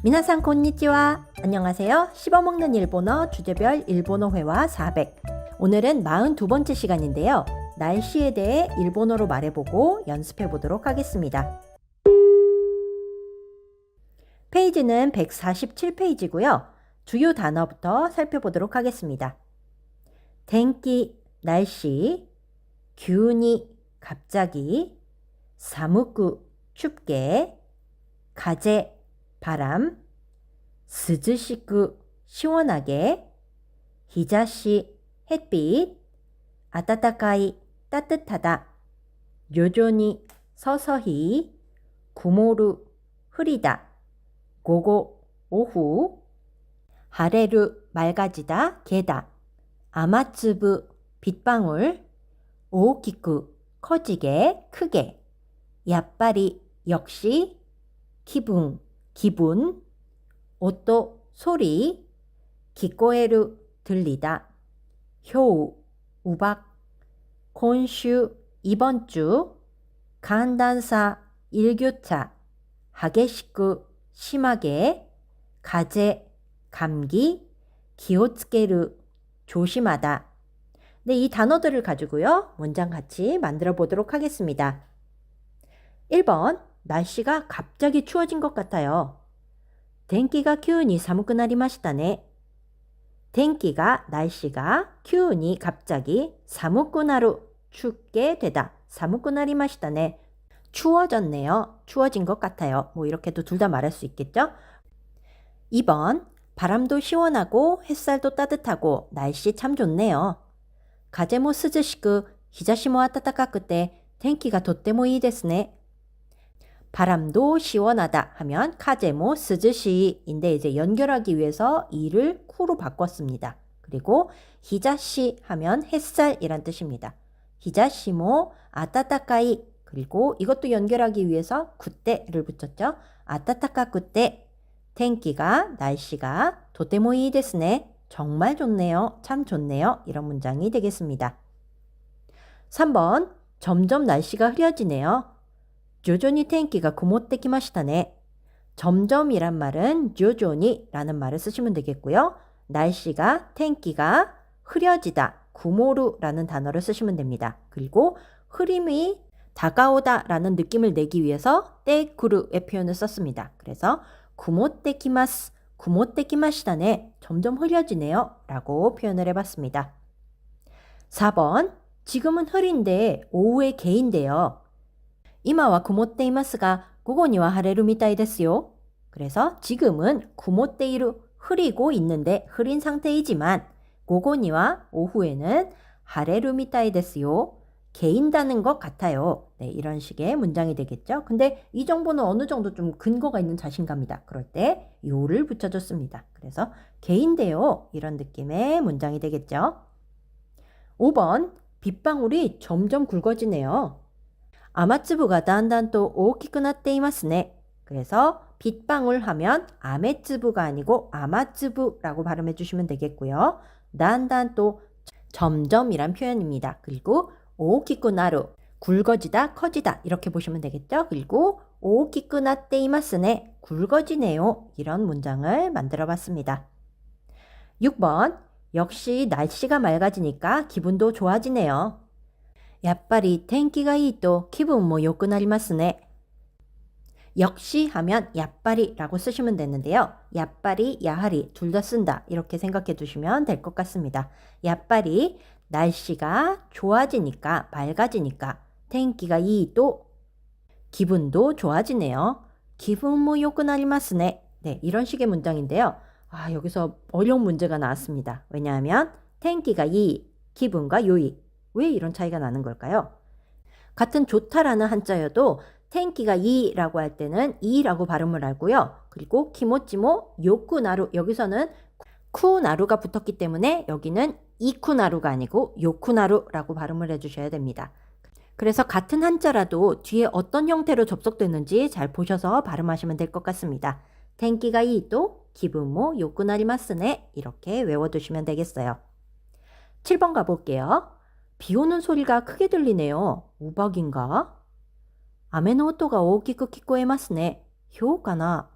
미나상 곤니치와. 안녕하세요. 씹어먹는 일본어 주제별 일본어회화 400. 오늘은 42번째 시간인데요. 날씨에 대해 일본어로 말해보고 연습해보도록 하겠습니다. 페이지는 147페이지고요. 주요 단어부터 살펴보도록 하겠습니다. 텐키, 날씨, 규니, 갑자기, 사무쿠, 춥게, 가제, 바람, 스즈시쿠, 시원하게, 히자시, 햇빛, 아타타카이, 따뜻하다, 요조니, 서서히, 구모루, 흐리다, 고고, 오후, 하레루, 맑아지다, 개다, 아마츠부, 빗방울, 오오키쿠, 커지게, 크게, 야빠리, 역시, 기분, 기분, 오또, 소리, 기코에루, 들리다, 효우, 우박, 콘슈, 이번 주, 간단사, 일교차, 하게시쿠, 심하게, 가제, 감기, 기오츠케루, 조심하다. 네, 이 단어들을 가지고요. 문장 같이 만들어 보도록 하겠습니다. 1번, 날씨가 갑자기 추워진 것 같아요. 텐키가急に寒くなりましたね. 텐키가 날씨가急に갑자기 寒くなる 춥게 되다. 寒くなりましたね. 추워졌네요. 추워진 것 같아요. 뭐 이렇게도 둘 다 말할 수 있겠죠? 2번, 바람도 시원하고 햇살도 따뜻하고 날씨 참 좋네요. 風も涼しく日差しも暖かくて天気がとってもいいですね. 바람도 시원하다 하면 카제모 스즈시인데 이제 연결하기 위해서 이를 쿠로 바꿨습니다. 그리고 히자시 하면 햇살이란 뜻입니다. 히자시모 아타타카이, 그리고 이것도 연결하기 위해서 그때를 붙였죠. 아타타카 그때, 텐키가 날씨가 도테모이 데스네, 정말 좋네요, 참 좋네요, 이런 문장이 되겠습니다. 3번, 점점 날씨가 흐려지네요. 조조니 텐키가 구모tte 키마시타네. 점점이란 말은 조조니라는 말을 쓰시면 되겠고요. 날씨가, 텐키가 흐려지다, 구모루라는 단어를 쓰시면 됩니다. 그리고 흐림이 다가오다라는 느낌을 내기 위해서 때구르의 표현을 썼습니다. 그래서 구모tte 키마스, 구모tte 키마시타네, 점점 흐려지네요 라고 표현을 해봤습니다. 4번, 지금은 흐린데 오후에 개인데요. 今は曇っていますが、午後には晴れるみたいですよ. 그래서 지금은 曇っている, 흐리고 있는데 흐린 상태이지만 午後には 오후에는 晴れるみたいですよ. 개인다는 것 같아요. 네, 이런 식의 문장이 되겠죠. 근데 이 정보는 어느 정도 좀 근거가 있는 자신감이다. 그럴 때 요를 붙여줬습니다. 그래서 개인데요, 이런 느낌의 문장이 되겠죠. 5번, 빗방울이 점점 굵어지네요. 아마츠부가 단단또 오키쿠나떼이마스네. 그래서 빗방울 하면 아메츠부가 아니고 아마츠부라고 발음해 주시면 되겠고요. 단단또 점점이란 표현입니다. 그리고 오키쿠나루, 굵어지다, 커지다 이렇게 보시면 되겠죠. 그리고 오키쿠나떼이마스네, 굵어지네요. 이런 문장을 만들어 봤습니다. 6번, 역시 날씨가 맑아지니까 기분도 좋아지네요. やっぱり天気がいいと気分も良くなりますね. 역시 하면 야빠리라고 쓰시면 되는데요. 야빠리, 야하리 둘 다 쓴다. 이렇게 생각해 두시면 될 것 같습니다. 야빠리, 날씨가 좋아지니까, 맑아지니까 텐키가 이이도 기분도 좋아지네요. 기분모 요쿠나리마스네. 네, 이런 식의 문장인데요. 여기서 어려운 문제가 나왔습니다. 왜냐하면 텐키가 이, 기분과 요이, 왜 이런 차이가 나는 걸까요? 같은 좋다라는 한자여도 텐키가 이라고 할 때는 이라고 발음을 하고요. 그리고 키모치모 요쿠나루, 여기서는 쿠나루가 붙었기 때문에 여기는 이쿠나루가 아니고 요쿠나루라고 발음을 해주셔야 됩니다. 그래서 같은 한자라도 뒤에 어떤 형태로 접속되는지 잘 보셔서 발음하시면 될 것 같습니다. 텐키가 이도 기분모 요쿠나리마스네, 이렇게 외워두시면 되겠어요. 7번 가볼게요. 비 오는 소리가 크게 들리네요. 우박인가? 雨の音が大きく聞こえますね. ひょうかな?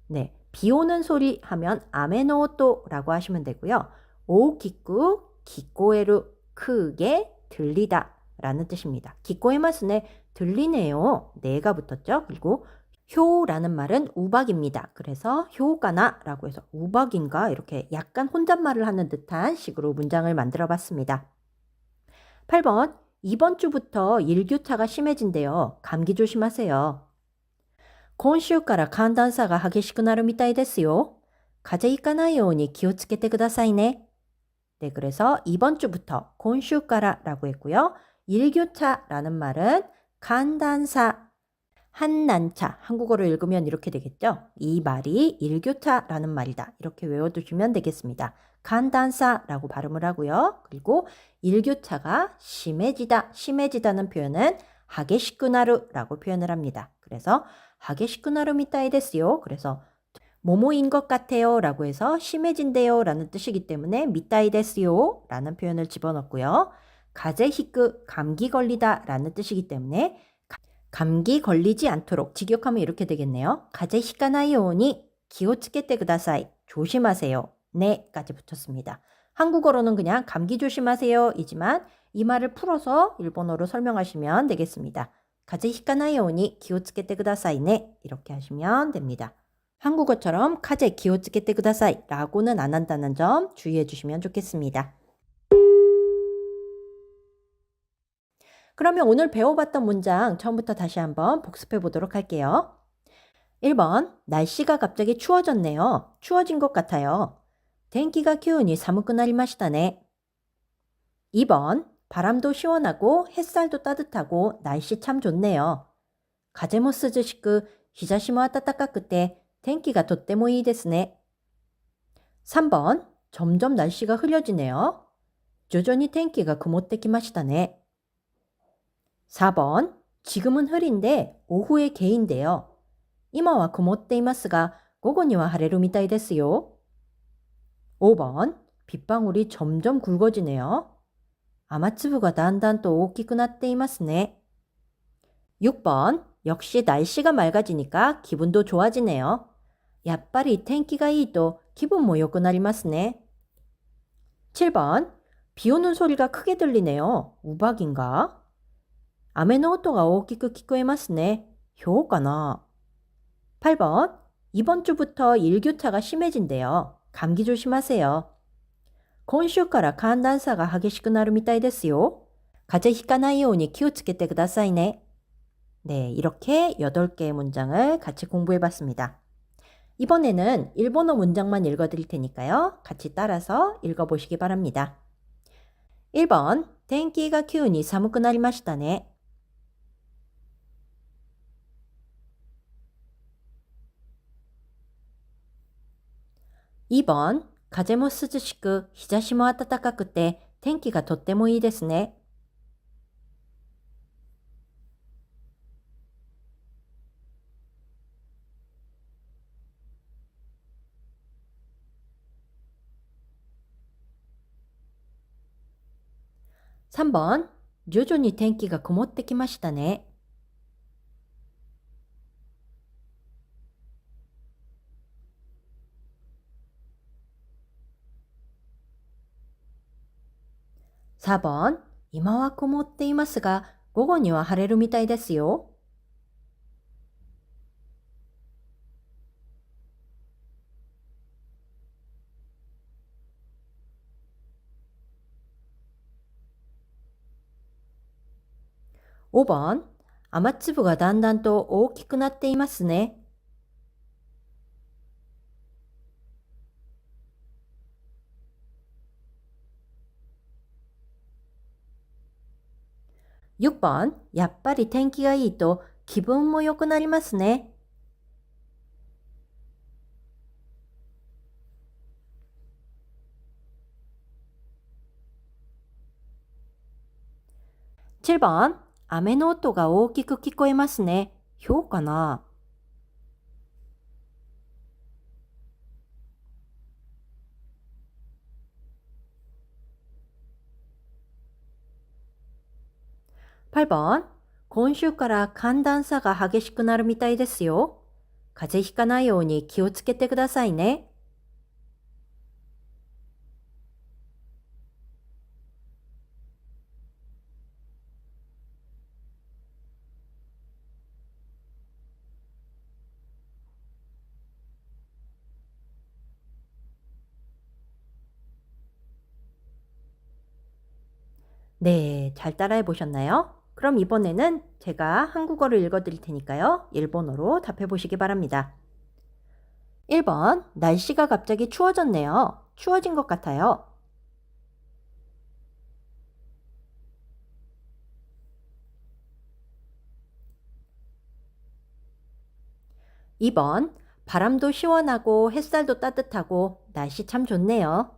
네, 비 오는 소리 하면 아메노오토라고 하시면 되고요. 오키쿠 기코에루 크게 들리다 라는 뜻입니다. 기코에마스네 들리네요. 네가 붙었죠. 그리고 효라는 말은 우박입니다. 그래서 효가나라고 해서 우박인가 이렇게 약간 혼잣말을 하는 듯한 식으로 문장을 만들어 봤습니다. 8번 이번 주부터 일교차가 심해진대요. 감기 조심하세요. 今週から寒暖差が激しくなるみたいですよ.風邪ひかないように気をつけてくださいね. 네, 그래서 이번 주부터 今週から라고 했고요. 일교차라는 말은 간단사, 한난차, 한국어로 읽으면 이렇게 되겠죠. 이 말이 일교차라는 말이다. 이렇게 외워두시면 되겠습니다. 간단사라고 발음을 하고요. 그리고 일교차가 심해지다는 표현은 하게시쿠나루라고 표현을 합니다. 그래서 하게시쿠나루 미타이 데스요. 그래서 뭐뭐인 것 같아요 라고 해서 심해진대요 라는 뜻이기 때문에 미타이 데스요 라는 표현을 집어넣고요. 가제히크 감기 걸리다 라는 뜻이기 때문에 감기 걸리지 않도록 직역하면 이렇게 되겠네요. 가제히카나이오니 기오츠케테 구다사이 조심하세요. 네까지 붙였습니다. 한국어로는 그냥 감기 조심하세요 이지만 이 말을 풀어서 일본어로 설명하시면 되겠습니다. 가제히카나이오니 기오츠케테 구다사이 네 이렇게 하시면 됩니다. 한국어처럼 카제 기오츠케테 구다사이 라고는 안 한다는 점 주의해 주시면 좋겠습니다. 그러면 오늘 배워봤던 문장 처음부터 다시 한번 복습해 보도록 할게요. 1번 날씨가 갑자기 추워졌네요. 추워진 것 같아요. 텐키가 기온이 사무쿠나리마시다네. 2번 바람도 시원하고 햇살도 따뜻하고 날씨 참 좋네요. 가제모 스즈시쿠 히자시모 아타타카쿠테 텐키가 도떼모 이 데스 네. 3번 점점 날씨가 흐려지네요. 조조니 텐키가 구모테 키마시다네. 4번 지금은 흐린데 오후에 개인데요. 이마와 구모테 이마스가 고고니와 하레루 미타이 데스요. 5번 빗방울이 점점 굵어지네요. 아마츠부가 단단 또 오키쿠 나tte 이마스네. 6번 역시 날씨가 맑아지니까 기분도 좋아지네요. 야빠리 텐키가 이이또 기분 모 요쿠 나리마스네. 7번 비 오는 소리가 크게 들리네요. 우박인가? 雨の音が大きく聞こえますね. 효과나. 8번 이번 주부터 일교차가 심해진대요. 감기 조심하세요. 今週から寒暖差が激しくなるみたいですよ. 風邪ひかないように気をつけてくださいね. 네, 이렇게 8개의 문장을 같이 공부해 봤습니다. 이번에는 일본어 문장만 읽어드릴 테니까요. 같이 따라서 읽어보시기 바랍니다. 1번, 天気が急に寒くなりましたね. 2번, 風も涼しく、日差しも暖かくて、天気がとってもいいですね. 3번, 徐々に天気が曇ってきましたね. 4번, 今は曇っていますが、午後には晴れるみたいですよ. 5번, 雨粒がだんだんと大きくなっていますね. 6번, やっぱり天気がいいと気分も良くなりますね. 7번, 雨の音が大きく聞こえますね. 효과나. 8번, 今週から寒暖差が激しくなるみたいですよ.風邪ひかないように気をつけてくださいね。네, 잘 따라해 보셨나요? 그럼 이번에는 제가 한국어를 읽어 드릴 테니까요. 일본어로 답해 보시기 바랍니다. 1번, 날씨가 갑자기 추워졌네요. 추워진 것 같아요. 2번, 바람도 시원하고 햇살도 따뜻하고 날씨 참 좋네요.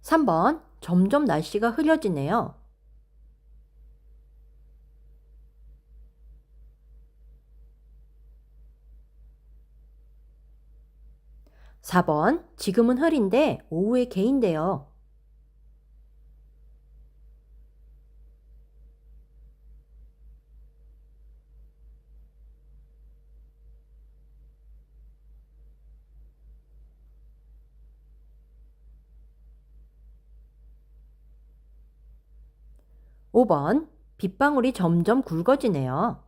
3번, 점점 날씨가 흐려지네요. 4번, 지금은 흐린데 오후에 개인데요. 5번, 빗방울이 점점 굵어지네요.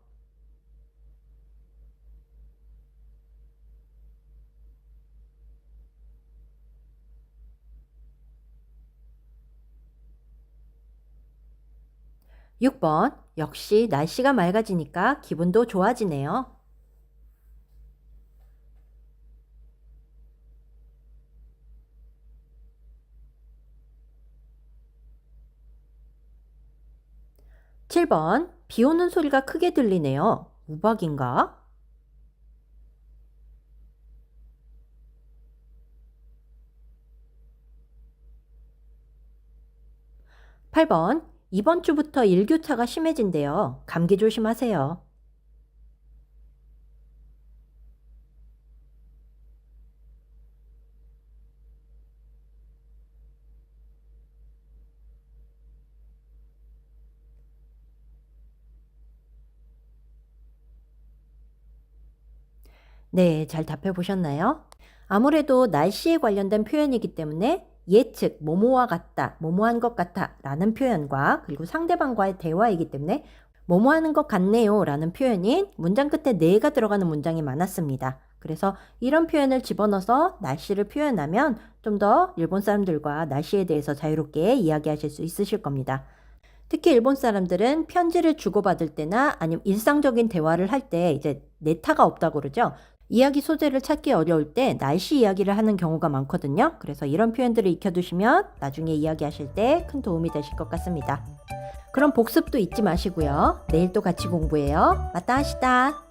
6번, 역시 날씨가 맑아지니까 기분도 좋아지네요. 7번, 비 오는 소리가 크게 들리네요. 우박인가? 8번, 이번 주부터 일교차가 심해진대요. 감기 조심하세요. '네, 잘 답해 보셨나요? 아무래도 날씨에 관련된 표현이기 때문에 예측, 뭐뭐와 같다, 뭐뭐한 것 같아 라는 표현과 그리고 상대방과의 대화이기 때문에 뭐뭐하는 것 같네요 라는 표현인 문장 끝에 네가 들어가는 문장이 많았습니다. 그래서 이런 표현을 집어넣어서 날씨를 표현하면 좀 더 일본 사람들과 날씨에 대해서 자유롭게 이야기하실 수 있으실 겁니다. 특히 일본 사람들은 편지를 주고받을 때나 아니면 일상적인 대화를 할 때 이제 네타가 없다고 그러죠. 이야기 소재를 찾기 어려울 때 날씨 이야기를 하는 경우가 많거든요. 그래서 이런 표현들을 익혀두시면 나중에 이야기하실 때 큰 도움이 되실 것 같습니다. 그럼 복습도 잊지 마시고요. 내일 또 같이 공부해요. 마따 하시다.